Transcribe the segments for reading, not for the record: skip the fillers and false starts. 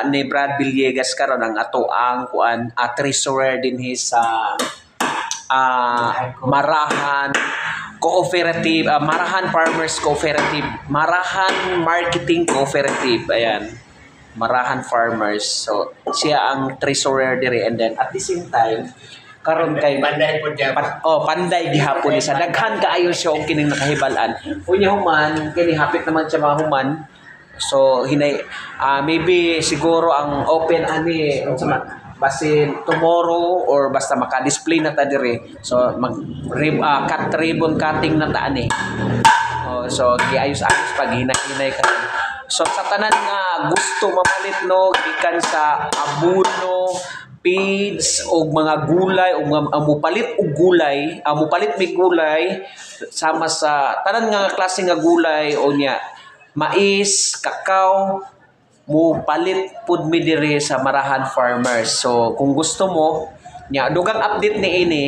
ni Brad Villegas karon ang ato ang kuan treasurer din sa Marahan Cooperative, Marahan Farmers Cooperative, Marahan Marketing Cooperative. Ayan. Marahan Farmers. So siya ang treasurer diri, and then at the same time karon kay Panday po dyan. Panday gihapon ni sa daghan kaayo siya og kining nakahibal-an. Unya human kini hapit naman siya mga human. So hinay maybe siguro ang open ani basin tomorrow or basta maka-display na ta dire. So mag cut ribbon cutting na ta ani. So giayos-ayos pag hinay-hinay ka. So sa tanan nga gusto mamalit no gikan sa abono, feeds o mga gulay o mupalit og gulay, mupalit may gulay sama sa tanan nga klase nga gulay o nya mais, kakao, mo palit pud mi diri sa Marahan Farmers. So kung gusto mo nya dugang update ni ini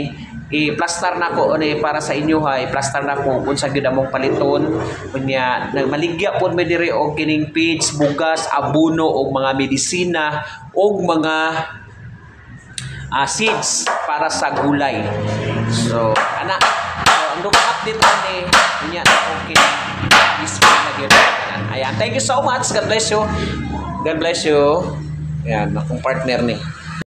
i-plaster nako ni para sa inyo hay plaster nako unsa gyud among paliton unya nagmaligya pud mi diri og kining feeds, bugas, abono og mga medisina og mga seeds para sa gulay. So ana ang dugang update ni unya okay ayan, thank you so much. God bless you. God bless you. Ayan, akong partner ni.